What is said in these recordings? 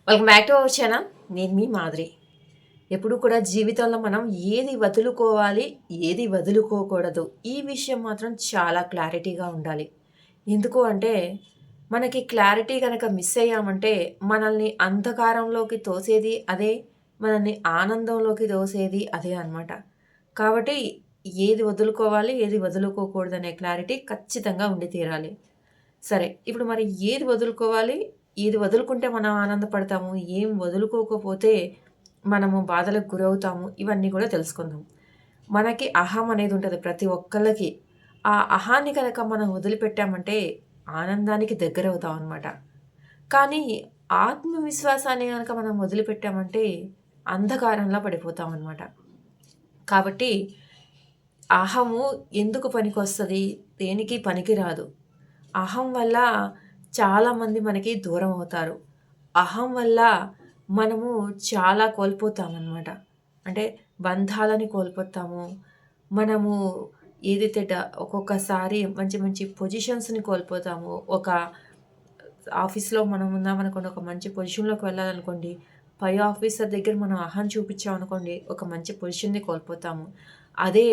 Welcome back to our channel. నేను మీ మాదిరి. ఎప్పుడు కూడా జీవితంలో మనం ఏది వదులుకోవాలి, ఏది వదులుకోకూడదు, ఈ విషయం మాత్రం చాలా క్లారిటీగా ఉండాలి. ఎందుకు అంటే, మనకి క్లారిటీ గనక మిస్ అయ్యామంటే, మనల్ని అంధకారంలోకి తోసేది అదే, మనల్ని ఆనందంలోకి తోసేది అదే అనమాట. కాబట్టి ఏది వదులుకోవాలి, ఏది వదులుకోకూడదనే క్లారిటీ ఖచ్చితంగా ఉండి తీరాలి. సరే. ఇప్పుడు మరి ఏది వదులుకోవాలి? ఏది వదులుకుంటే మనం ఆనందపడతాము? ఏం వదులుకోకపోతే మనము బాధలకు గురవుతాము? ఇవన్నీ కూడా తెలుసుకుందాం. మనకి అహం అనేది ఉంటది ప్రతి ఒక్కళ్ళకి. ఆ అహాన్ని గనక మనం వదిలిపెట్టామంటే ఆనందానికి దగ్గరవుతామనమాట. కానీ ఆత్మవిశ్వాసాన్ని గనక మనం వదిలిపెట్టామంటే అంధకారంలో పడిపోతామనమాట. కాబట్టి అహము ఎందుకు పనికొస్తది? దేనికి పనికిరాదు. అహం వల్ల చాలామంది మనకి దూరం అవుతారు. అహం వల్ల మనము చాలా కోల్పోతామనమాట. అంటే బంధాలని కోల్పోతాము. మనము ఏదైతే ఒక్కొక్కసారి మంచి మంచి పొజిషన్స్‌ని కోల్పోతాము. ఒక ఆఫీస్‌లో మనం ఉన్నామనుకోండి, ఒక మంచి పొజిషన్‌లోకి వెళ్ళాలనుకోండి, పై ఆఫీసర్ దగ్గర మనం అహం చూపించామనుకోండి, ఒక మంచి పొజిషన్‌ని కోల్పోతాము. అదే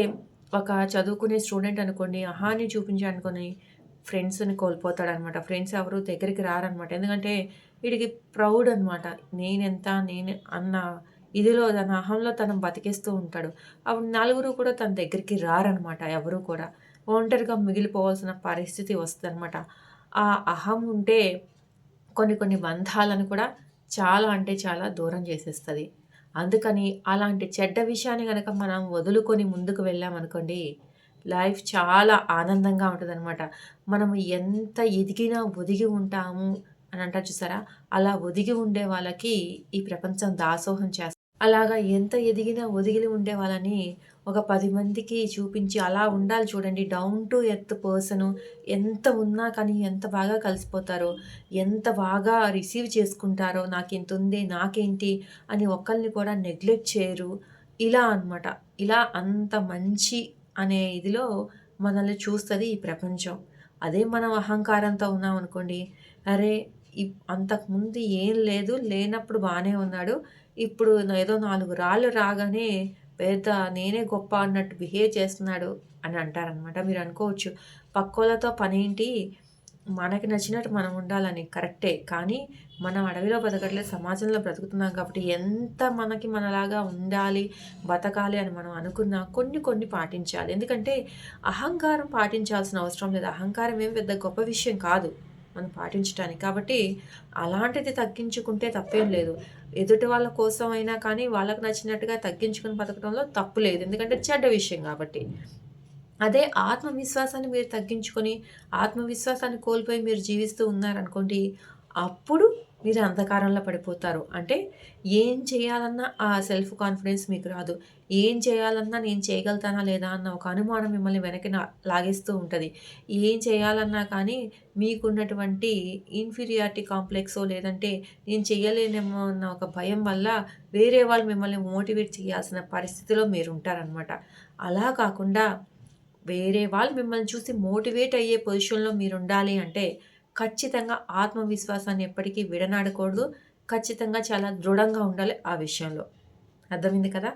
ఒక చదువుకునే స్టూడెంట్ అనుకోండి, అహాన్ని చూపించాడనుకోని ఫ్రెండ్స్‌ని కోల్పోతాడనమాట. ఫ్రెండ్స్ ఎవరు దగ్గరికి రారనమాట. ఎందుకంటే వీడికి ప్రౌడ్ అనమాట. నేనెంత నేను అన్న ఇదిలో తన అహంలో తను బతికేస్తూ ఉంటాడు. అప్పుడు నలుగురు కూడా తన దగ్గరికి రారనమాట ఎవరు కూడా. ఒంటరిగా మిగిలిపోవాల్సిన పరిస్థితి వస్తదనమాట. ఆ అహం ఉంటే కొన్ని కొన్ని బంధాలను కూడా చాలా అంటే చాలా దూరం చేసేస్తది. అందుకని అలాంటి చెడ్డ విషయాన్ని గనక మనం వదులుకొని ముందుకు వెళ్ళామనుకోండి, లైఫ్ చాలా ఆనందంగా ఉంటదనమాట. మనము ఎంత ఎదిగినా ఒదిగి ఉంటాము అని అంటారు చూసారా? అలా ఒదిగి ఉండే వాళ్ళకి ఈ ప్రపంచం దాసోహం చేస్తది. అలాగా ఎంత ఎదిగినా ఒదిగిలి ఉండే వాళ్ళని ఒక 10 మందికి చూపించి అలా ఉండాలి చూడండి. డౌన్ టు ఎర్త్ పర్సను ఎంత ఉన్నా కానీ ఎంత బాగా కలిసిపోతారో, ఎంత బాగా రిసీవ్ చేసుకుంటారో, నాకింతుంది, నాకేంటి అని ఒకళ్ళని కూడా నెగ్లెక్ట్ చేయరు. ఇలా అనమాట. ఇలా అంత మంచి అనే ఇదిలో మనల్ని చూస్తది ఈ ప్రపంచం. అదే మనం అహంకారంతో ఉన్నామనుకోండి, అరే! అంతకుముందు ఏం లేదు, లేనప్పుడు బానే ఉన్నాడు. ఇప్పుడు ఏదో 4 రాళ్ళు రాగానే పెద్ద నేనే గొప్ప అన్నట్టు బిహేవ్ చేస్తున్నాడు అని అంటారనమాట. మీరనుకోవచ్చు, పక్కోళ్ళతో పనేంటి? మనకి నచ్చినట్టు మనం ఉండాలని. కరెక్టే. కానీ మనం అడవిలో బతకట్లేదు, సమాజంలో బ్రతుకుతున్నాం కాబట్టి ఎంత మనకి మనలాగా ఉండాలి, బతకాలి అని మనం అనుకున్నా కొన్ని కొన్ని పాటించాలి. ఎందుకంటే అహంకారం పాటించాల్సిన అవసరం లేదు. అహంకారం ఏం పెద్ద గొప్ప విషయం కాదు మనం పాటించటానికి. కాబట్టి అలాంటిది తగ్గించుకుంటే తప్పేం లేదు. ఎదుటి వాళ్ళ కోసం అయినా కానీ వాళ్ళకి నచ్చినట్టుగా తగ్గించుకొని బతకడంలో తప్పు లేదు. ఎందుకంటే చెడ్డ విషయం కాబట్టి. అదే ఆత్మవిశ్వాసాన్ని మీరు తగ్గించుకొని, ఆత్మవిశ్వాసాన్ని కోల్పోయి మీరు జీవిస్తూ ఉన్నారనుకోండి, అప్పుడు మీరు అంధకారంలో పడిపోతారు. అంటే ఏం చేయాలన్నా ఆ సెల్ఫ్ కాన్ఫిడెన్స్ మీకు రాదు. ఏం చేయాలన్నా నేను చేయగలుగుతానా లేదా అన్న ఒక అనుమానం మిమ్మల్ని వెనక్కి లాగేస్తూ ఉంటది. ఏం చేయాలన్నా కానీ మీకున్నటువంటి ఇన్ఫీరియారిటీ కాంప్లెక్సో లేదంటే నేను చేయలేనేమో అన్న ఒక భయం వల్ల వేరే వాళ్ళు మిమ్మల్ని మోటివేట్ చేయాల్సిన పరిస్థితిలో మీరుంటారనమాట. అలా కాకుండా వేరే వాళ్ళు మిమ్మల్ని చూసి మోటివేట్ అయ్యే పొజిషన్‌లో మీరుండాలి అంటే, ఖచ్చితంగా ఆత్మవిశ్వాసాన్ని ఎప్పటికీ విడనాడకూడదు. ఖచ్చితంగా చాలా దృఢంగా ఉండాలి ఆ విషయంలో. అర్థమైంది కదా!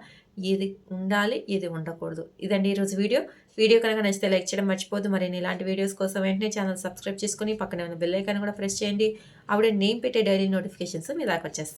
ఏది ఉండాలి, ఏది ఉండకూడదు. ఇదండి ఈరోజు వీడియో. వీడియో కనుక నచ్చితే లైక్ చేయడం మర్చిపోవద్దు. మరిన్ని ఇలాంటి వీడియోస్ కోసం వెంటనే ఛానెల్ సబ్స్క్రైబ్ చేసుకొని, పక్కనే ఉన్న బెల్ ఐకాన్ కూడా ప్రెస్ చేయండి. అప్పుడే నేను పెట్టే డైలీ నోటిఫికేషన్స్ మీ దాకొచ్చేస్తాయి.